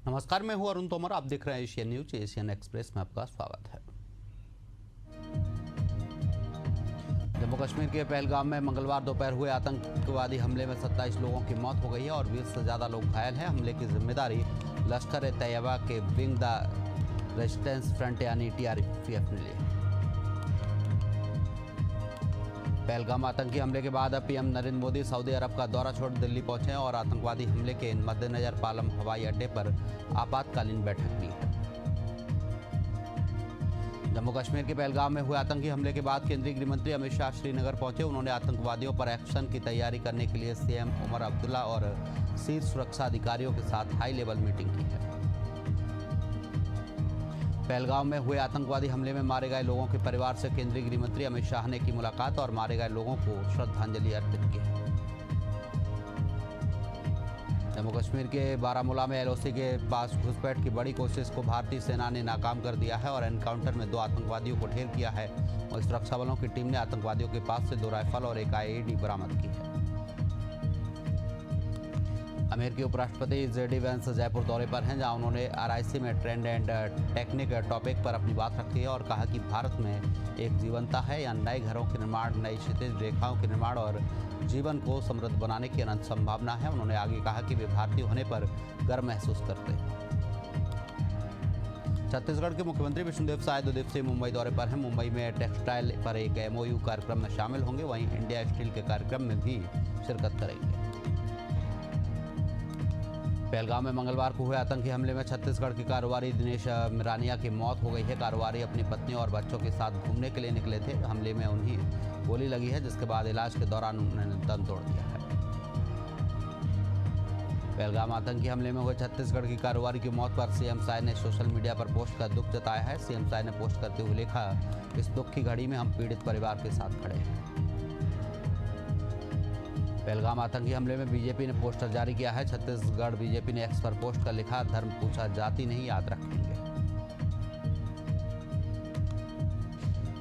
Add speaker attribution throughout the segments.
Speaker 1: नमस्कार, मैं हूं अरुण तोमर। आप देख रहे हैं एशियन न्यूज। एशियन एक्सप्रेस में आपका स्वागत है। जम्मू कश्मीर के पहलगाम में मंगलवार दोपहर हुए आतंकवादी हमले में 27 लोगों की मौत हो गई है और 20 से ज्यादा लोग घायल हैं। हमले की जिम्मेदारी लश्कर-ए-तैयबा के विंग द रेजिस्टेंस फ्रंट यानी TRF ने ली। पहलगाम आतंकी हमले के बाद अब पीएम नरेंद्र मोदी सऊदी अरब का दौरा छोड़ दिल्ली पहुंचे हैं और आतंकवादी हमले के मद्देनजर पालम हवाई अड्डे पर आपातकालीन बैठक ली है। जम्मू कश्मीर के पहलगाम में हुए आतंकी हमले के बाद केंद्रीय गृह मंत्री अमित शाह श्रीनगर पहुंचे। उन्होंने आतंकवादियों पर एक्शन की तैयारी करने के लिए CM उमर अब्दुल्ला और शीर्ष सुरक्षा अधिकारियों के साथ हाई लेवल मीटिंग की है। पहलगाम में हुए आतंकवादी हमले में मारे गए लोगों के परिवार से केंद्रीय गृह मंत्री अमित शाह ने की मुलाकात और मारे गए लोगों को श्रद्धांजलि अर्पित की है। जम्मू कश्मीर के बारामूला में LOC के पास घुसपैठ की बड़ी कोशिश को भारतीय सेना ने नाकाम कर दिया है और एनकाउंटर में 2 आतंकवादियों को ढेर किया है। और सुरक्षा बलों की टीम ने आतंकवादियों के पास से 2 राइफल और 1 IED बरामद की है। अमेरिकी उपराष्ट्रपति JD वैंस जयपुर दौरे पर हैं, जहां उन्होंने RIC में ट्रेंड एंड टेक्निक टॉपिक पर अपनी बात रखी है और कहा कि भारत में एक जीवंता है, या नए घरों के निर्माण, नई क्षितिज रेखाओं के निर्माण और जीवन को समृद्ध बनाने की अनंत संभावना है। उन्होंने आगे कहा कि वे भारतीय होने पर गर्व महसूस करते हैं। छत्तीसगढ़ के मुख्यमंत्री विष्णुदेव साय 2 दिवसीय मुंबई दौरे पर हैं। मुंबई में टेक्सटाइल पर एक MOU कार्यक्रम में शामिल होंगे, वहीं इंडिया स्टील के कार्यक्रम में भी शिरकत करेंगे। पहलगाम में मंगलवार को हुए आतंकी हमले में छत्तीसगढ़ के कारोबारी दिनेश मिरानिया की मौत हो गई है। कारोबारी अपनी पत्नी और बच्चों के साथ घूमने के लिए निकले थे। हमले में उन्हें गोली लगी है, जिसके बाद इलाज के दौरान उन्होंने दम तोड़ दिया है। पहलगाम आतंकी हमले में हुए छत्तीसगढ़ की कारोबारी की मौत पर CM साय ने सोशल मीडिया पर पोस्ट कर दुख जताया है। CM साय ने पोस्ट करते हुए लिखा, इस दुख की घड़ी में हम पीड़ित परिवार के साथ खड़े हैं। पहलगाम आतंकी हमले में बीजेपी ने पोस्टर जारी किया है। छत्तीसगढ़ बीजेपी ने X पर पोस्ट कर लिखा, धर्म पूछा जाति नहीं, याद रखेंगे।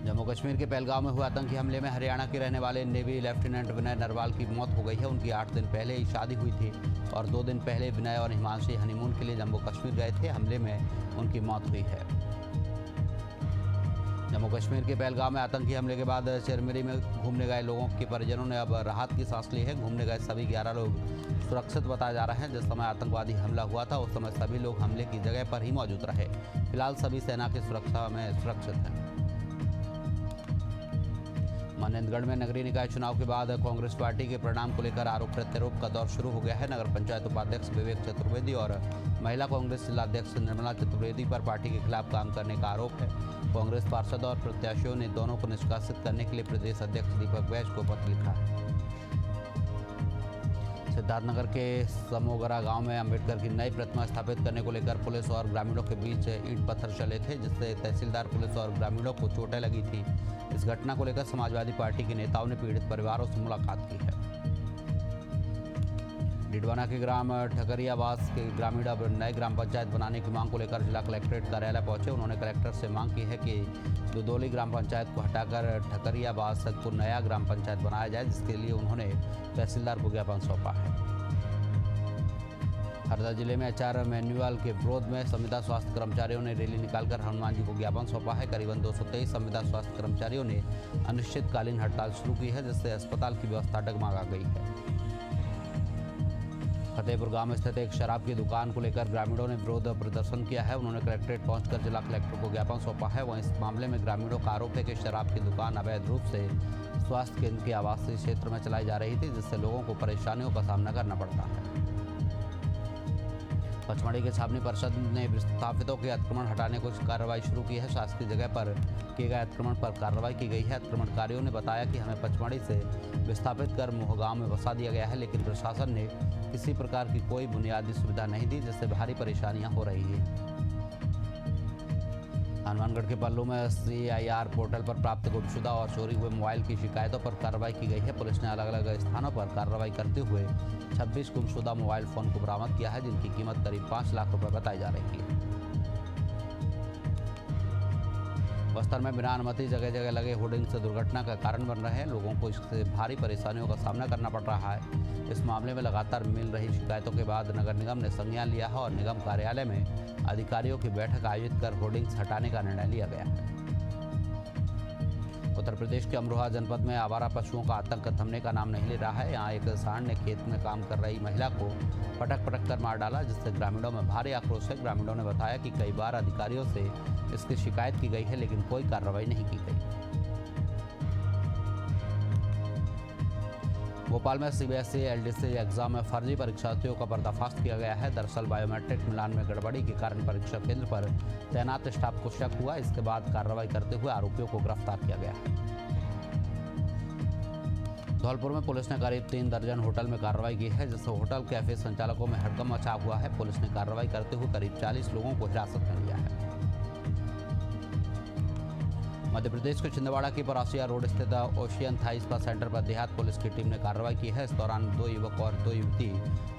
Speaker 1: जम्मू कश्मीर के पहलगाम में हुए आतंकी हमले में हरियाणा के रहने वाले नेवी लेफ्टिनेंट विनय नरवाल की मौत हो गई है। उनकी 8 दिन पहले ही शादी हुई थी और 2 दिन पहले विनय और हिमांशी हनीमून के लिए जम्मू कश्मीर गए थे। हमले में उनकी मौत हुई है। जम्मू कश्मीर के पहलगाम में आतंकी हमले के बाद चिरमिरी में घूमने गए लोगों के परिजनों ने अब राहत की सांस ली है। घूमने गए सभी 11 लोग सुरक्षित बताए जा रहे हैं। जिस समय आतंकवादी हमला हुआ था उस समय सभी लोग हमले की जगह पर ही मौजूद रहे। फिलहाल सभी सेना की सुरक्षा में सुरक्षित हैं। मनेंद्रगढ़ में नगरीय निकाय चुनाव के बाद कांग्रेस पार्टी के परिणाम को लेकर आरोप प्रत्यारोप का दौर शुरू हो गया है। नगर पंचायत उपाध्यक्ष विवेक चतुर्वेदी और महिला कांग्रेस जिलाध्यक्ष निर्मला चतुर्वेदी पर पार्टी के खिलाफ काम करने का आरोप है। कांग्रेस पार्षद और प्रत्याशियों ने दोनों को निष्कासित करने के लिए प्रदेश अध्यक्ष दीपक बैज को पत्र लिखा है। सिद्धार्थनगर के समोगरा गांव में अंबेडकर की नई प्रतिमा स्थापित करने को लेकर पुलिस और ग्रामीणों के बीच ईंट पत्थर चले थे, जिससे तहसीलदार, पुलिस और ग्रामीणों को चोटें लगी थी। इस घटना को लेकर समाजवादी पार्टी के नेताओं ने पीड़ित परिवारों से मुलाकात की है। डिडवाना के ग्राम ठकरियावास के ग्रामीण अब नए ग्राम पंचायत बनाने की मांग को लेकर जिला कलेक्ट्रेट कार्यालय पहुंचे। उन्होंने कलेक्टर से मांग की है कि दुदौली ग्राम पंचायत को हटाकर ठकरियावास को नया ग्राम पंचायत बनाया जाए, जिसके लिए उन्होंने तहसीलदार को ज्ञापन सौंपा है। हरदा जिले में HR मैनुअल के विरोध में संविदा स्वास्थ्य कर्मचारियों ने रैली निकालकर हनुमान जी को ज्ञापन सौंपा है। करीबन 223 संविदा स्वास्थ्य कर्मचारियों ने अनिश्चितकालीन हड़ताल शुरू की है, जिससे अस्पताल की व्यवस्था डगमगा गई है। फतेहपुर गांव में स्थित एक शराब की दुकान को लेकर ग्रामीणों ने विरोध प्रदर्शन किया है। उन्होंने कलेक्ट्रेट पहुंचकर जिला कलेक्टर को ज्ञापन सौंपा है। वहीं इस मामले में ग्रामीणों का आरोप है कि शराब की दुकान अवैध रूप से स्वास्थ्य केंद्र के आवासीय क्षेत्र में चलाई जा रही थी, जिससे लोगों को परेशानियों का सामना करना पड़ता है। पचमढ़ी के छावनी परिषद ने विस्थापितों के अतिक्रमण हटाने को कार्रवाई शुरू की है। शासकीय जगह पर किए गए अतिक्रमण पर कार्रवाई की गई है। अतिक्रमणकारियों ने बताया कि हमें पचमढ़ी से विस्थापित कर मोहगांव में बसा दिया गया है, लेकिन प्रशासन ने किसी प्रकार की कोई बुनियादी सुविधा नहीं दी, जिससे भारी परेशानियां हो रही हैं। हनुमानगढ़ के पल्लू में CIR पोर्टल पर प्राप्त गुमशुदा और चोरी हुए मोबाइल की शिकायतों पर कार्रवाई की गई है। पुलिस ने अलग अलग स्थानों पर कार्रवाई करते हुए 26 गुमशुदा मोबाइल फोन को बरामद किया है, जिनकी कीमत करीब 5 लाख रुपए बताई जा रही है। बस्तर में बिना अनुमति जगह जगह लगे होर्डिंग से दुर्घटना का कारण बन रहे हैं। लोगों को इससे भारी परेशानियों का सामना करना पड़ रहा है। इस मामले में लगातार मिल रही शिकायतों के बाद नगर निगम ने संज्ञान लिया है और निगम कार्यालय में अधिकारियों की बैठक आयोजित कर होर्डिंग्स हटाने का निर्णय लिया गया है। उत्तर प्रदेश के अमरोहा जनपद में आवारा पशुओं का आतंक थमने का नाम नहीं ले रहा है। यहाँ एक सांड ने खेत में काम कर रही महिला को पटक पटक कर मार डाला, जिससे ग्रामीणों में भारी आक्रोश है। ग्रामीणों ने बताया कि कई बार अधिकारियों से इसकी शिकायत की गई है, लेकिन कोई कार्रवाई नहीं की गई। भोपाल में सीबीएसई एलडीसी एग्जाम में फर्जी परीक्षार्थियों का पर्दाफाश किया गया है। दरअसल बायोमेट्रिक मिलान में गड़बड़ी के कारण परीक्षा केंद्र पर तैनात स्टाफ को शक हुआ। इसके बाद कार्रवाई करते हुए आरोपियों को गिरफ्तार किया गया है। धौलपुर में पुलिस ने करीब 3 दर्जन होटल में कार्रवाई की है, जिससे होटल कैफे संचालकों में हड़कंप मचा हुआ है। पुलिस ने कार्रवाई करते हुए करीब 40 लोगों को हिरासत में लिया है। मध्य प्रदेश के छिंदवाड़ा की परासिया रोड स्थित ओशियन थाई स्पा सेंटर पर देहात पुलिस की टीम ने कार्रवाई की है। इस दौरान 2 युवक और 2 युवती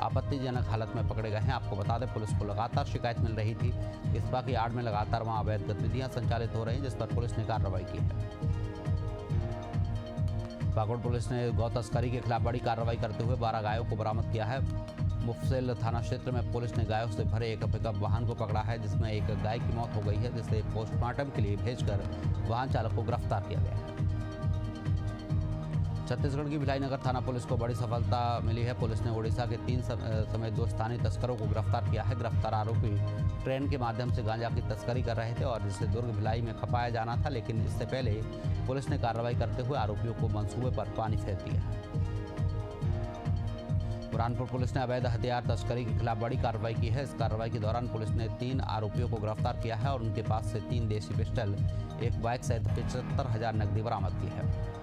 Speaker 1: आपत्तिजनक हालत में पकड़े गए हैं। आपको बता दें, पुलिस को लगातार शिकायत मिल रही थी। स्पा की आड़ में लगातार वहां अवैध गतिविधियां संचालित हो रही, जिस पर पुलिस ने कार्रवाई की है। पाकुड़ पुलिस ने गौ तस्करी के खिलाफ बड़ी कार्रवाई करते हुए 12 गायों को बरामद किया है। मुफस्सिल थाना क्षेत्र में पुलिस ने गायों से भरे एक पिकअप वाहन को पकड़ा है, जिसमें एक गाय की मौत हो गई है, जिसे पोस्टमार्टम के लिए भेजकर वाहन चालक को गिरफ्तार किया गया है। छत्तीसगढ़ की भिलाई थाना पुलिस को बड़ी सफलता मिली है। पुलिस ने ओडिशा के 3 समेत 2 स्थानीय तस्करों को गिरफ्तार किया है। गिरफ्तार आरोपी ट्रेन के माध्यम से गांजा की तस्करी कर रहे थे और जिसे दुर्ग भिलाई में खपाया जाना था, लेकिन इससे पहले पुलिस ने कार्रवाई करते हुए आरोपियों को मंसूबे पर पानी फेर दिया है। बुरहानपुर पुलिस ने अवैध हथियार तस्करी के खिलाफ बड़ी कार्रवाई की है। इस कार्रवाई के दौरान पुलिस ने 3 आरोपियों को गिरफ्तार किया है और उनके पास से 3 देसी पिस्टल, एक बाइक सहित 75,000 नकदी बरामद की है।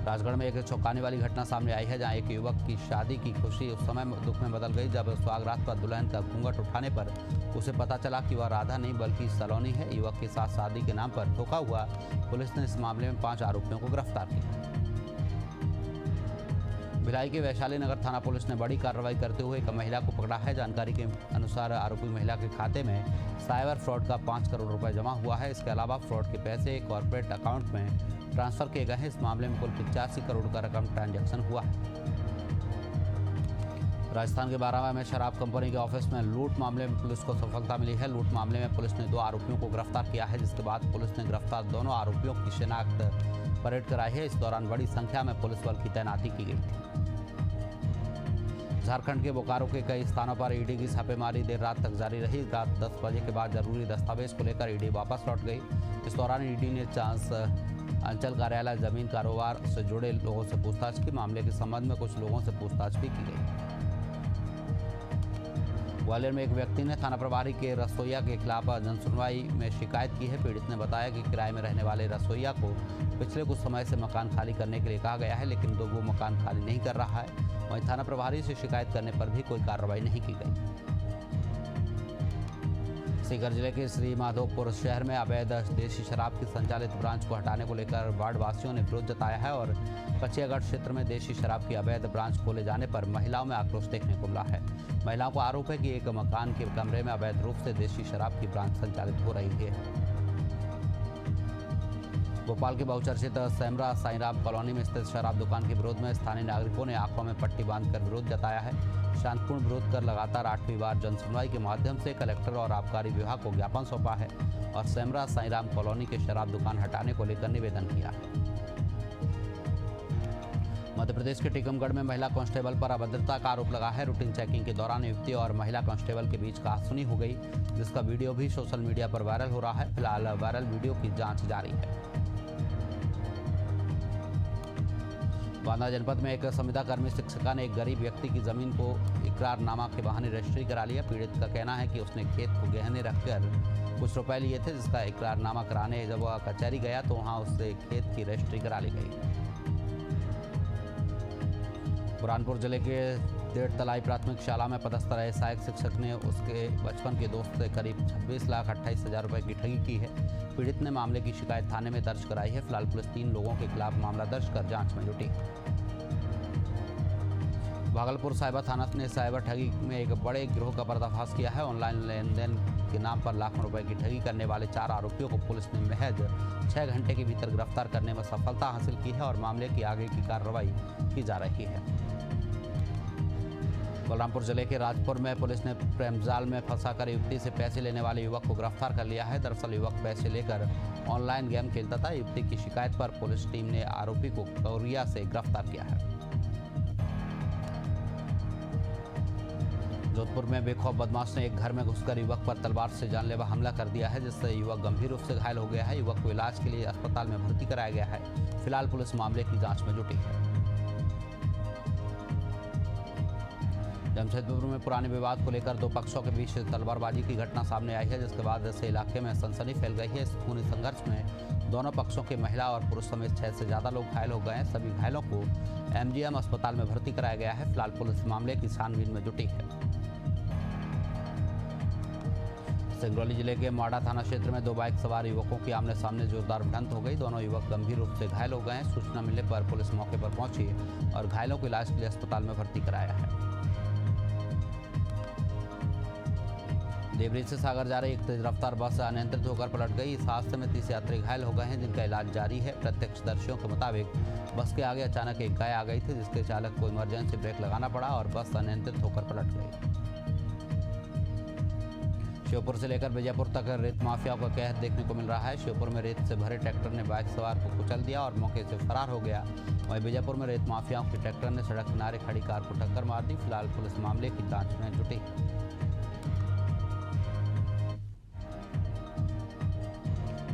Speaker 1: राजगढ़ में एक चौंकाने वाली घटना सामने आई है, जहां एक युवक की शादी की खुशी उस समय दुख में बदल गई जब सुहागरात पर दुल्हन का घूंघट उठाने पर उसे पता चला कि वह राधा नहीं बल्कि सलोनी है। युवक के साथ शादी के नाम पर धोखा हुआ। पुलिस ने इस मामले में 5 आरोपियों को गिरफ्तार किया। भिलाई के वैशाली नगर थाना पुलिस ने बड़ी कार्रवाई करते हुए एक महिला को पकड़ा है। जानकारी के अनुसार आरोपी महिला के खाते में साइबर फ्रॉड का 5 करोड़ रुपए जमा हुआ है। इसके अलावा फ्रॉड के पैसे कॉर्पोरेट अकाउंट में ट्रांसफर किए गए हैं। इस मामले में कुल 85 करोड़ का रकम ट्रांजैक्शन हुआ है। राजस्थान के बारामा में शराब कंपनी के ऑफिस में लूट मामले में पुलिस को सफलता मिली है। लूट मामले में पुलिस ने 2 आरोपियों को गिरफ्तार किया है, जिसके बाद पुलिस ने गिरफ्तार दोनों आरोपियों की शिनाख्त परेड कराई है। इस दौरान बड़ी संख्या में पुलिस बल की तैनाती की गई थी। झारखंड के बोकारो के कई स्थानों पर ईडी की छापेमारी देर रात तक जारी रही। रात 10 बजे के बाद जरूरी दस्तावेज को लेकर ईडी वापस लौट गई। इस दौरान ईडी ने चांस अंचल कार्यालय जमीन कारोबार से जुड़े लोगों से पूछताछ की। मामले के संबंध में कुछ लोगों से पूछताछ भी की गई। ग्वालियर में एक व्यक्ति ने थाना प्रभारी के रसोईया के खिलाफ जनसुनवाई में शिकायत की है। पीड़ित ने बताया कि किराए में रहने वाले रसोईया को पिछले कुछ समय से मकान खाली करने के लिए कहा गया है, लेकिन वो मकान खाली नहीं कर रहा है। वहीं थाना प्रभारी से शिकायत करने पर भी कोई कार्रवाई नहीं की गई। सीकर जिले के श्री माधोपुर शहर में अवैध देशी शराब की संचालित ब्रांच को हटाने को लेकर वार्ड वासियों ने विरोध जताया है और कचियागढ़ क्षेत्र में देशी शराब की अवैध ब्रांच खोले जाने पर महिलाओं में आक्रोश देखने को मिला है। महिलाओं को आरोप है कि एक मकान के कमरे में अवैध रूप से देशी शराब की ब्रांच संचालित हो रही है। भोपाल के बहुचर्चित सेमरा साईराम कॉलोनी में स्थित शराब दुकान के विरोध में स्थानीय नागरिकों ने आंखों में पट्टी बांधकर विरोध जताया है। शांतिपूर्ण विरोध कर लगातार 8वीं बार जनसुनवाई के माध्यम से कलेक्टर और आबकारी विभाग को ज्ञापन सौंपा है और सेमरा साईराम कॉलोनी के शराब दुकान हटाने को लेकर निवेदन किया है। मध्य प्रदेश के टीकमगढ़ में महिला कांस्टेबल पर अभद्रता का आरोप लगा है। रूटीन चेकिंग के दौरान युवती और महिला कांस्टेबल के बीच कहासुनी हो गई, जिसका वीडियो भी सोशल मीडिया पर वायरल हो रहा है। फिलहाल वायरल वीडियो की जांच जारी है। बांदा जनपद में एक संविदाकर्मी शिक्षिका ने एक गरीब व्यक्ति की जमीन को इकरारनामा के बहाने रजिस्ट्री करा लिया। पीड़ित का कहना है कि उसने खेत को गहने रखकर कुछ रुपए लिए थे, जिसका इकरारनामा कराने जब वह कचहरी गया तो वहां उससे खेत की रजिस्ट्री करा ली गई। बुरहानपुर जिले के डेढ़ तलाई प्राथमिक शाला में पदस्थ रहे सहायक शिक्षक ने उसके बचपन के दोस्त से करीब 26,28,000 रुपए की ठगी की है। पीड़ित ने मामले की शिकायत थाने में दर्ज कराई है। फिलहाल पुलिस 3 लोगों के खिलाफ मामला दर्ज कर जांच में जुटी। भागलपुर साइबर थाना ने साइबर ठगी में एक बड़े गिरोह का पर्दाफाश किया है। ऑनलाइन लेन देन के नाम पर लाखों रुपए की ठगी करने वाले 4 आरोपियों को पुलिस ने महज 6 घंटे के भीतर गिरफ्तार करने में सफलता हासिल की है और मामले की आगे की कार्रवाई की जा रही है। बलरामपुर जिले के राजपुर में पुलिस ने प्रेमजाल में फंसाकर युवती से पैसे लेने वाले युवक को गिरफ्तार कर लिया है। दरअसल युवक पैसे लेकर ऑनलाइन गेम खेलता था। युवती की शिकायत पर पुलिस टीम ने आरोपी को कोरिया से गिरफ्तार किया है। जोधपुर में बेखौफ बदमाश ने एक घर में घुसकर युवक पर तलवार से जानलेवा हमला कर दिया है, जिससे युवक गंभीर रूप से घायल हो गया है। युवक को इलाज के लिए अस्पताल में भर्ती कराया गया है। फिलहाल पुलिस मामले की जांच में जुटी है। जमशेदपुर में पुराने विवाद को लेकर 2 पक्षों के बीच तलवारबाजी की घटना सामने आई है, जिसके बाद इस इलाके में सनसनी फैल गई है। इस खूनी संघर्ष में दोनों पक्षों के महिला और पुरुष समेत 6 से ज्यादा लोग घायल हो गए हैं। सभी घायलों को एमजीएम अस्पताल में भर्ती कराया गया है। फिलहाल पुलिस मामले की छानबीन में जुटी है। सिंगरौली जिले के माड़ा थाना क्षेत्र में 2 बाइक सवार युवकों की आमने सामने जोरदार भिड़ंत हो गई। दोनों युवक गंभीर रूप से घायल हो गए हैं। सूचना मिलने पर पुलिस मौके पर पहुंची और घायलों को इलाज के लिए अस्पताल में भर्ती कराया है। देवरी से सागर जा रही एक तेज रफ्तार बस अनियंत्रित होकर पलट गई। इस हादसे में 30 यात्री घायल हो गए हैं, जिनका इलाज जारी है। प्रत्यक्षदर्शियों के मुताबिक बस के आगे अचानक एक गाय आ गई थी, जिसके चालक को इमरजेंसी ब्रेक लगाना पड़ा और बस अनियंत्रित होकर पलट गई। श्योपुर से लेकर बीजापुर तक रेत माफियाओं का कहर देखने को मिल रहा है। श्योपुर में रेत से भरे ट्रैक्टर ने बाइक सवार को कुचल दिया और मौके से फरार हो गया। वहीं बीजापुर में रेत माफियाओं के ट्रैक्टर ने सड़क किनारे खड़ी कार को टक्कर मार दी। फिलहाल पुलिस मामले की जांच में जुटी।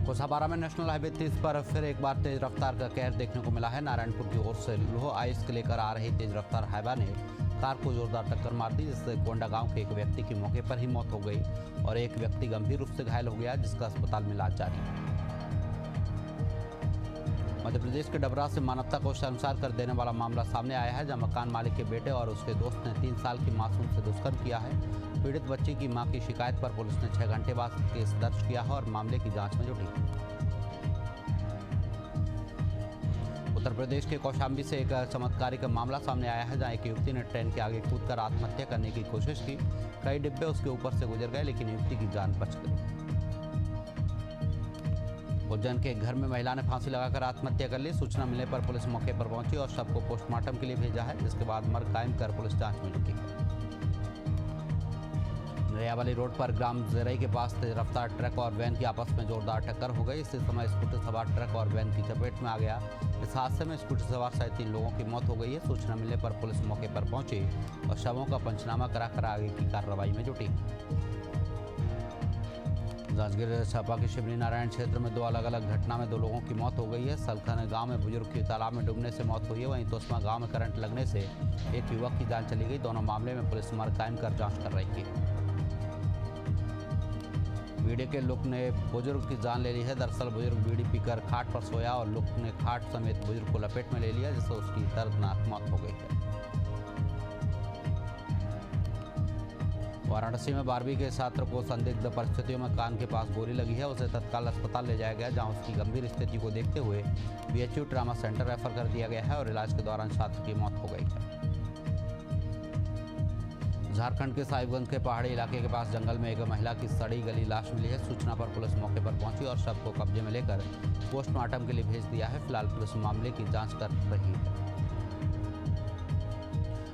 Speaker 1: कोसापारा में नेशनल हाईवे 30 पर फिर एक बार तेज रफ्तार का कहर देखने को मिला है। नारायणपुर की ओर से लोह आइस लेकर आ रही तेज रफ्तार हाईवा ने कार को जोरदार टक्कर मार दी, जिससे कोंडा गांव के एक व्यक्ति की मौके पर ही मौत हो गई और एक व्यक्ति गंभीर रूप से घायल हो गया, जिसका अस्पताल में इलाज जारी है। मध्य प्रदेश के डबरा से मानवता को शर्मसार कर देने वाला मामला सामने आया है, जहां मकान मालिक के बेटे और उसके दोस्त ने 3 साल की मासूम से दुष्कर्म किया है। पीड़ित बच्ची की मां की शिकायत पर पुलिस ने 6 घंटे बाद केस दर्ज किया है और मामले की जांच में जुटी। उत्तर प्रदेश के कौशाम्बी से एक चमत्कारी का मामला सामने आया है, जहां एक युवती ने ट्रेन के आगे कूदकर आत्महत्या करने की कोशिश की। कई डिब्बे उसके ऊपर से गुजर गए, लेकिन युवती की जान बच गई। उज्जैन के एक घर में महिला ने फांसी लगाकर आत्महत्या कर ली। सूचना मिलने पर पुलिस मौके पर पहुंची और शव को पोस्टमार्टम के लिए भेजा है, जिसके बाद मर्ग कायम कर पुलिस जांच में जुटी है। नरियावाली रोड पर ग्राम जेरई के पास तेज रफ्तार ट्रक और वैन की आपस में जोरदार टक्कर हो गई। इसी समय स्कूटर सवार ट्रक और वैन की चपेट में आ गया। इस हादसे में स्कूटर सवार सहित 3 लोगों की मौत हो गई है। सूचना मिलने पर पुलिस मौके पर पहुंची और शवों का पंचनामा कराकर आगे की कार्रवाई में जुटी। जांजगीर चांपा के शिवनी नारायण क्षेत्र में 2 अलग-अलग घटना में 2 लोगों की मौत हो गई है। सलखन गांव में बुजुर्ग की तालाब में डूबने से मौत हुई है। वहीं तोस्मा गांव में करंट लगने से एक युवक की जान चली गई। दोनों मामले में पुलिस मर्ग कायम कर जांच कर रही है। बीड़ी के लुक ने बुजुर्ग की जान ले ली है। दरअसल बुजुर्ग बीड़ी पीकर खाट पर सोया और लुक ने खाट समेत बुजुर्ग को लपेट में ले लिया, जिससे उसकी दर्दनाक मौत हो गई है। वाराणसी में 12वीं के छात्र को संदिग्ध परिस्थितियों में कान के पास गोली लगी है। उसे तत्काल अस्पताल ले जाया गया, जहां उसकी गंभीर स्थिति को देखते हुए बीएचयू ट्रामा सेंटर रेफर कर दिया गया है और इलाज के दौरान छात्र की मौत हो गई है। झारखंड के साहिबगंज के पहाड़ी इलाके के पास जंगल में एक महिला की सड़ी गली लाश मिली है। सूचना पर पुलिस मौके पर पहुंची और शव को कब्जे में लेकर पोस्टमार्टम के लिए भेज दिया है। फिलहाल पुलिस मामले की जांच कर रही है।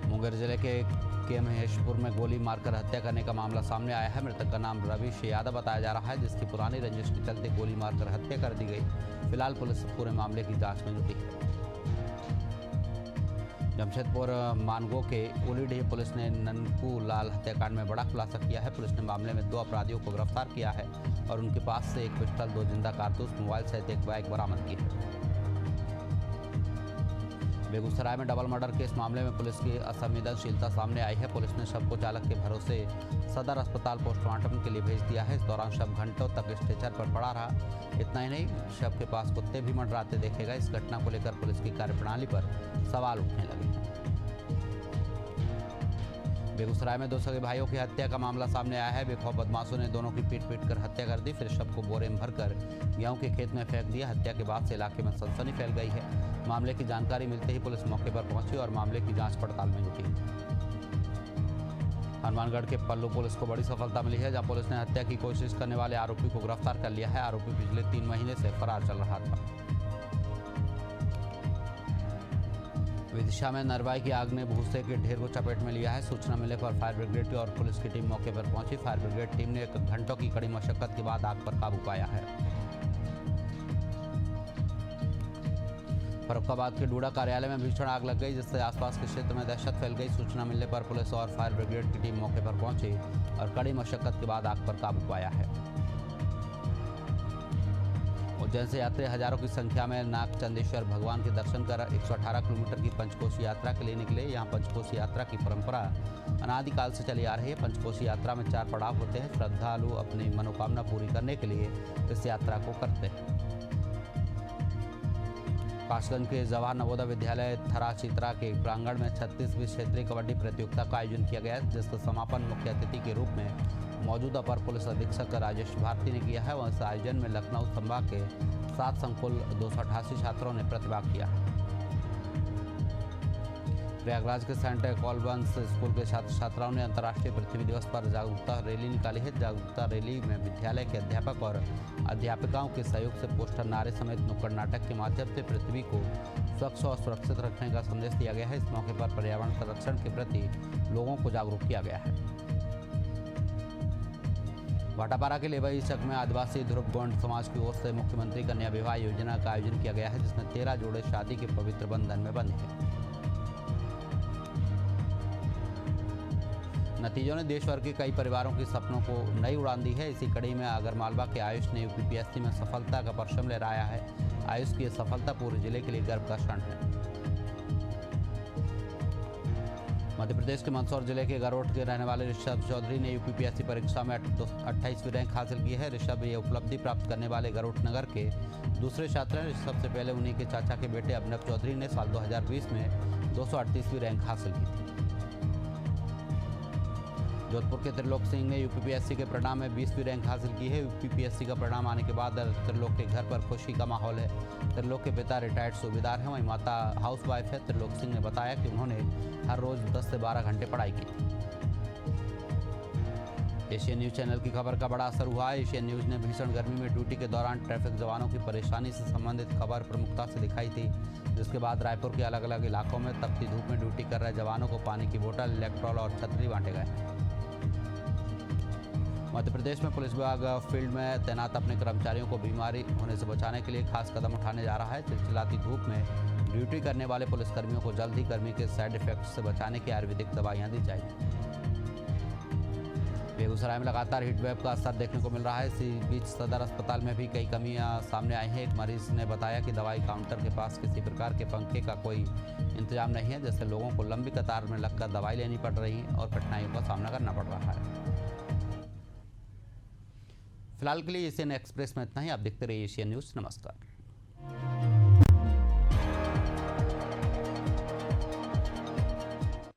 Speaker 1: मुंगेर जिले के महेशपुर में गोली मारकर हत्या करने का मामला सामने आया है। मृतक का नाम रविश यादव बताया जा रहा है, जिसकी पुरानी रंजिश के चलते गोली मारकर हत्या कर दी गई। फिलहाल पुलिस पूरे मामले की जांच में जुटी है। जमशेदपुर मानगो के उलीडीह पुलिस ने ननकू लाल हत्याकांड में बड़ा खुलासा किया है। पुलिस ने मामले में 2 अपराधियों को गिरफ्तार किया है और उनके पास से एक पिस्टल, 2 जिंदा कारतूस, मोबाइल सहित एक बाइक बरामद की है। बेगूसराय में डबल मर्डर केस मामले में पुलिस की असंवेदनशीलता सामने आई है। पुलिस ने शव को चालक के भरोसे सदर अस्पताल पोस्टमार्टम के लिए भेज दिया है। इस दौरान शव घंटों तक स्ट्रेचर पर पड़ा रहा। इतना ही नहीं, शव के पास कुत्ते भी मंडराते देखे गए। इस घटना को लेकर पुलिस की कार्यप्रणाली पर सवाल उठने लगे। बेगूसराय में 2 सगे भाइयों की हत्या का मामला सामने आया है। बेखौफ बदमाशों ने दोनों की पीट कर हत्या कर दी, फिर शव को बोरे में भरकर गेहूं के खेत में फेंक दिया। हत्या के बाद से इलाके में सनसनी फैल गई है। मामले की जानकारी मिलते ही पुलिस मौके पर पहुंची और मामले की जांच पड़ताल में जुटी। हनुमानगढ़ के पल्लू पुलिस को बड़ी सफलता मिली है, जहां पुलिस ने हत्या की कोशिश करने वाले आरोपी को गिरफ्तार कर लिया है। आरोपी पिछले 3 महीने से फरार चल रहा था। विदिशा में नरवाई की आग ने भूसे के ढेर को चपेट में लिया है। सूचना मिलने पर फायर ब्रिगेड की और पुलिस की टीम मौके पर पहुंची। फायर ब्रिगेड टीम ने 1 घंटों की कड़ी मशक्कत के बाद आग पर काबू पाया है। फर्रुखाबाद के डूडा कार्यालय में भीषण आग लग गई, जिससे आसपास के क्षेत्र में दहशत फैल गई। सूचना मिलने पर पुलिस और फायर ब्रिगेड की टीम मौके पर पहुंची और कड़ी मशक्कत के बाद आग पर काबू पाया है। उज्जैन से यात्री हजारों की संख्या में नागचंदेश्वर भगवान के दर्शन कर 118 किलोमीटर की पंचकोशी यात्रा के लिए निकले। यहाँ पंचकोशी यात्रा की परंपरा अनादिकाल से चली आ रही है। पंचकोशी यात्रा में 4 पड़ाव होते हैं। श्रद्धालु अपनी मनोकामना पूरी करने के लिए इस यात्रा को करते हैं। कासगंज के जवाहर नवोदय विद्यालय थरा चित्रा के प्रांगण में 36वीं क्षेत्रीय कबड्डी प्रतियोगिता का आयोजन किया गया, जिसका समापन मुख्य अतिथि के रूप में मौजूदा अपर पुलिस अधीक्षक राजेश भारती ने किया है। वहीं इस आयोजन में लखनऊ संभाग के 7 संकुल 288 छात्रों ने प्रतिभाग किया है। प्रयागराज के सेंट कॉलबंस स्कूल के छात्र छात्राओं ने अंतर्राष्ट्रीय पृथ्वी दिवस पर जागरूकता रैली निकाली है। जागरूकता रैली में विद्यालय के अध्यापक और अध्यापिकाओं के सहयोग से पोस्टर, नारे समेत नुक्कड़ नाटक के माध्यम से पृथ्वी को स्वच्छ और सुरक्षित रखने का संदेश दिया गया है। इस मौके पर पर्यावरण संरक्षण के प्रति लोगों को जागरूक किया गया है। भाटापारा के लेवई चक में आदिवासी ध्रुव गोंड समाज की ओर से मुख्यमंत्री कन्या विवाह योजना का आयोजन किया गया है, जिसमें 13 जोड़े शादी के पवित्र बंधन में बंधे हैं। नतीजों ने देश भर के कई परिवारों के सपनों को नई उड़ान दी है। इसी कड़ी में आगरमालवा के आयुष ने यूपीपीएससी में सफलता का परचम लहराया है। आयुष की यह सफलता पूरे जिले के लिए गर्व का क्षण है। मध्य प्रदेश के मंदसौर जिले के गरोठ के रहने वाले ऋषभ चौधरी ने यूपीपीएससी परीक्षा में 28वीं रैंक हासिल की है। ऋषभ ये उपलब्धि प्राप्त करने वाले गरोठ नगर के दूसरे छात्र हैं। सबसे पहले उन्हीं के चाचा के बेटे अभिनव चौधरी ने साल 2020 में 238वीं रैंक हासिल की थी। जोधपुर के त्रिलोक सिंह ने यूपीपीएससी के परिणाम में 20वीं रैंक हासिल की है। यूपीपीएससी का परिणाम आने के बाद त्रिलोक के घर पर खुशी का माहौल है। त्रिलोक के पिता रिटायर्ड सूबेदार हैं, वहीं माता हाउसवाइफ है। त्रिलोक सिंह ने बताया कि उन्होंने हर रोज 10 से 12 घंटे पढ़ाई की थी। एशियन न्यूज चैनल की खबर का बड़ा असर हुआ है। एशियन न्यूज ने भीषण गर्मी में ड्यूटी के दौरान ट्रैफिक जवानों की परेशानी से संबंधित खबर प्रमुखता से दिखाई थी, जिसके बाद रायपुर के अलग अलग इलाकों में तपती धूप में ड्यूटी कर रहे जवानों को पानी की बोतल, इलेक्ट्रॉल और छतरी बांटे गए। मध्य प्रदेश में पुलिस विभाग फील्ड में तैनात अपने कर्मचारियों को बीमारी होने से बचाने के लिए खास कदम उठाने जा रहा है। चिलचिलाती धूप में ड्यूटी करने वाले पुलिसकर्मियों को जल्द ही गर्मी के साइड इफेक्ट्स से बचाने की आयुर्वेदिक दवाइयां दी जाएंगी। बेगूसराय में लगातार हीटवेव का असर देखने को मिल रहा है। इसी बीच सदर अस्पताल में भी कई कमियां सामने आई हैं। एक मरीज ने बताया कि दवाई काउंटर के पास किसी प्रकार के पंखे का कोई इंतजाम नहीं है, जिससे लोगों को लंबी कतार में लगकर दवाई लेनी पड़ रही है और कठिनाइयों का सामना करना पड़ रहा है। फिलहाल के लिए एशियन एक्सप्रेस में इतना ही। आप देखते रहिए एशियन न्यूज़। नमस्कार।